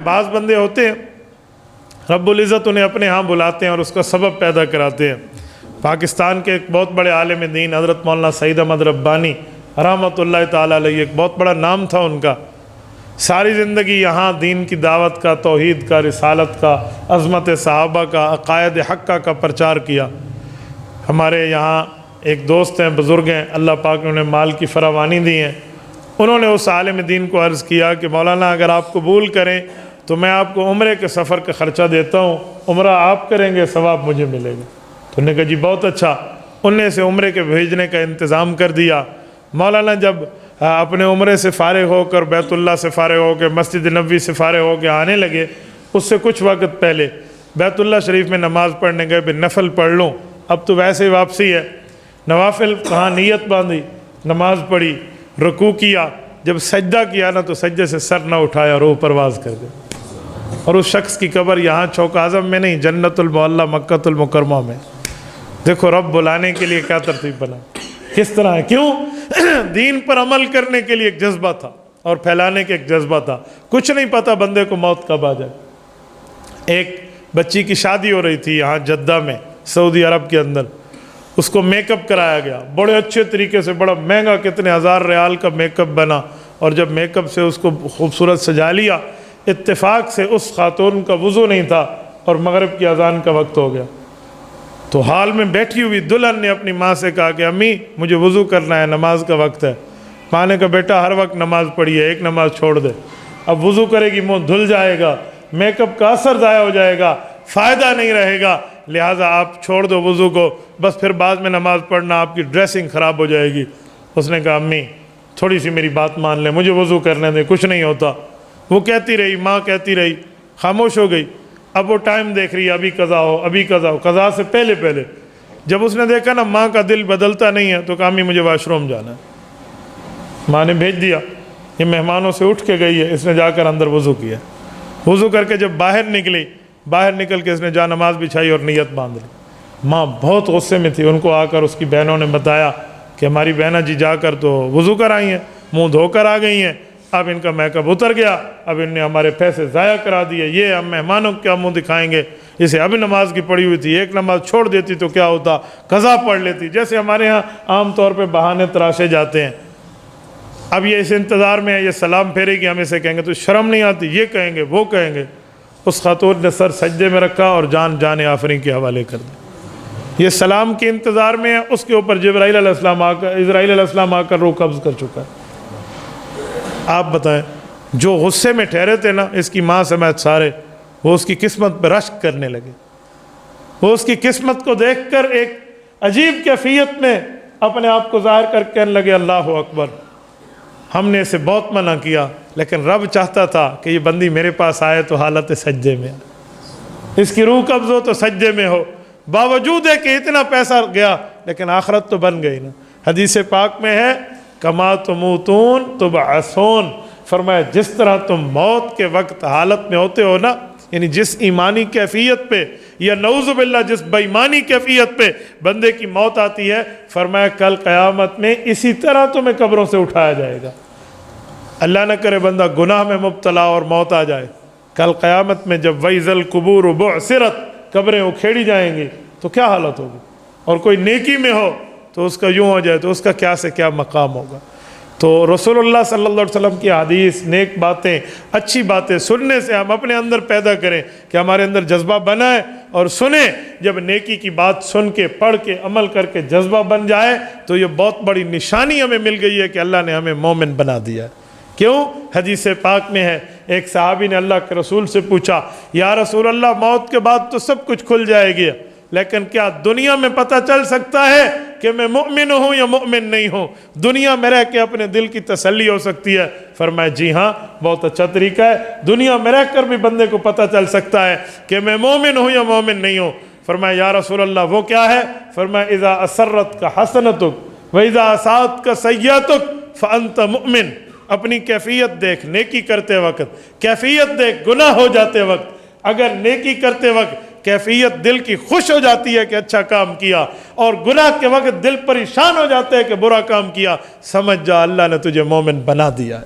بعض بندے ہوتے ہیں رب العزت انہیں اپنے ہاں بلاتے ہیں اور اس کا سبب پیدا کراتے ہیں۔ پاکستان کے ایک بہت بڑے عالم دین حضرت مولانا سعید احمد ربانی رحمۃ اللہ تعالیٰ علیہ، ایک بہت بڑا نام تھا ان کا، ساری زندگی یہاں دین کی دعوت کا، توحید کا، رسالت کا، عظمت صحابہ کا، عقائد حقہ کا پرچار کیا۔ ہمارے یہاں ایک دوست ہیں، بزرگ ہیں، اللہ پاک نے انہیں مال کی فراوانی دی ہیں، انہوں نے اس عالم دین کو عرض کیا کہ مولانا اگر آپ قبول کریں تو میں آپ کو عمرے کے سفر کا خرچہ دیتا ہوں، عمرہ آپ کریں گے، ثواب مجھے ملے گا۔ تو انہوں نے کہا جی بہت اچھا، ان نے سے عمرے کے بھیجنے کا انتظام کر دیا۔ مولانا جب اپنے عمرے سے فارغ ہو کر، بیت اللہ سے فارغ ہو کے، مسجد نبوی سے فارغ ہو کے آنے لگے، اس سے کچھ وقت پہلے بیت اللہ شریف میں نماز پڑھنے گئے، بھی نفل پڑھ لوں، اب تو ویسے ہی واپسی ہے، نوافل کہاں، نیت باندھی، نماز پڑھی، رکوع کیا، جب سجدہ کیا نا تو سجدے سے سر نہ اٹھایا، روح پرواز کر گئے۔ اور اس شخص کی قبر یہاں چوک اعظم میں نہیں، جنت المعلیٰ مکۃ المکرمہ میں۔ دیکھو رب بلانے کے لیے کیا ترتیب بنا، کس طرح ہے، کیوں؟ دین پر عمل کرنے کے لیے ایک جذبہ تھا اور پھیلانے کے ایک جذبہ تھا۔ کچھ نہیں پتہ بندے کو موت کب آ جائے۔ ایک بچی کی شادی ہو رہی تھی یہاں جدہ میں، سعودی عرب کے اندر، اس کو میک اپ کرایا گیا بڑے اچھے طریقے سے، بڑا مہنگا، کتنے ہزار ریال کا میک اپ بنا، اور جب میک اپ سے اس کو خوبصورت سجا لیا، اتفاق سے اس خاتون کا وضو نہیں تھا اور مغرب کی اذان کا وقت ہو گیا۔ تو حال میں بیٹھی ہوئی دلہن نے اپنی ماں سے کہا کہ امی مجھے وضو کرنا ہے، نماز کا وقت ہے۔ ماں نے کہا بیٹا ہر وقت نماز پڑھی ہے، ایک نماز چھوڑ دے، اب وضو کرے گی منہ دھل جائے گا، میک اپ کا اثر ضائع ہو جائے گا، فائدہ نہیں رہے گا، لہٰذا آپ چھوڑ دو وضو کو، بس پھر بعد میں نماز پڑھنا، آپ کی ڈریسنگ خراب ہو جائے گی۔ اس نے کہا امی تھوڑی سی میری بات مان لیں، مجھے وضو کرنے دیں، کچھ نہیں ہوتا۔ وہ کہتی رہی، ماں کہتی رہی، خاموش ہو گئی۔ اب وہ ٹائم دیکھ رہی ہے، ابھی قضا ہو، ابھی قضا ہو، قضا سے پہلے پہلے جب اس نے دیکھا نا ماں کا دل بدلتا نہیں ہے، تو کہا امی مجھے واش روم جانا ہے۔ ماں نے بھیج دیا، یہ مہمانوں سے اٹھ کے گئی ہے، اس نے جا کر اندر وضو کیا، وضو کر کے جب باہر نکلی، باہر نکل کے اس نے جا نماز بچھائی اور نیت باندھ لی۔ ماں بہت غصے میں تھی، ان کو آ کر اس کی بہنوں نے بتایا کہ ہماری بہنیں جی جا کر تو وضو کر آئی ہیں، منہ دھو کر آ گئی ہیں، اب ان کا میک اپ اتر گیا، اب ان نے ہمارے پیسے ضائع کرا دیے، یہ ہم مہمانوں کو کیا منہ دکھائیں گے، اسے ابھی نماز کی پڑھی ہوئی تھی، ایک نماز چھوڑ دیتی تو کیا ہوتا، قضا پڑھ لیتی، جیسے ہمارے ہاں عام طور پہ بہانے تراشے جاتے ہیں۔ اب یہ اس انتظار میں ہے، یہ سلام پھیرے گی، ہم اسے کہیں گے تو شرم نہیں آتی، یہ کہیں گے وہ کہیں گے۔ اس خاتون نے سر سجدے میں رکھا اور جان آفرین کے حوالے کر دی۔ یہ سلام کے انتظار میں ہے، اس کے اوپر جبرائیل علیہ السلام اسرائیل علیہ السلام آ کر روح قبض کر چکا ہے۔ آپ بتائیں، جو غصے میں ٹھہرے تھے نا اس کی ماں سمیت سارے، وہ اس کی قسمت پہ رشک کرنے لگے، وہ اس کی قسمت کو دیکھ کر ایک عجیب کیفیت میں اپنے آپ کو ظاہر کر کہنے لگے اللہ اکبر، ہم نے اسے بہت منع کیا، لیکن رب چاہتا تھا کہ یہ بندی میرے پاس آئے تو حالت سجدے میں، اس کی روح قبض ہو تو سجدے میں ہو، باوجود ہے کہ اتنا پیسہ گیا لیکن آخرت تو بن گئی نا۔ حدیث پاک میں ہے کما تموتون تبعثون، فرمایا جس طرح تم موت کے وقت حالت میں ہوتے ہو نا، یعنی جس ایمانی کیفیت پہ یا نعوذ باللہ جس بے ایمانی کیفیت پہ بندے کی موت آتی ہے، فرمایا کل قیامت میں اسی طرح تمہیں قبروں سے اٹھایا جائے گا۔ اللہ نہ کرے بندہ گناہ میں مبتلا اور موت آ جائے، کل قیامت میں جب وَإِذَا الْقُبُورُ بُعْثِرَتْ، قبریں اکھیڑی جائیں گی تو کیا حالت ہوگی، اور کوئی نیکی میں ہو تو اس کا یوں ہو جائے تو اس کا کیا سے کیا مقام ہوگا۔ تو رسول اللہ صلی اللہ علیہ وسلم کی حدیث، نیک باتیں، اچھی باتیں سننے سے ہم اپنے اندر پیدا کریں کہ ہمارے اندر جذبہ بنائے، اور سنیں جب نیکی کی بات سن کے پڑھ کے عمل کر کے جذبہ بن جائے تو یہ بہت بڑی نشانی ہمیں مل گئی ہے کہ اللہ نے ہمیں مومن بنا دیا ہے۔ کیوں؟ حدیث پاک میں ہے، ایک صحابی نے اللہ کے رسول سے پوچھا یا رسول اللہ موت کے بعد تو سب کچھ کھل جائے گا، لیکن کیا دنیا میں پتہ چل سکتا ہے کہ میں مؤمن ہوں یا مؤمن نہیں ہوں؟ دنیا میں رہ کے اپنے دل کی تسلی ہو سکتی ہے؟ فرمایا جی ہاں، بہت اچھا طریقہ ہے، دنیا میں رہ کر بھی بندے کو پتہ چل سکتا ہے کہ میں مومن ہوں یا مومن نہیں ہوں۔ فرمایا یا رسول اللہ وہ کیا ہے؟ فرمایا اذا اسرت کا حسنتک واذا اساءت کا سیئتک فانت مؤمن۔ اپنی کیفیت دیکھ نیکی کرتے وقت، کیفیت دیکھ گناہ ہو جاتے وقت، اگر نیکی کرتے وقت کیفیت دل کی خوش ہو جاتی ہے کہ اچھا کام کیا، اور گناہ کے وقت دل پریشان ہو جاتے ہے کہ برا کام کیا، سمجھ جا اللہ نے تجھے مومن بنا دیا ہے۔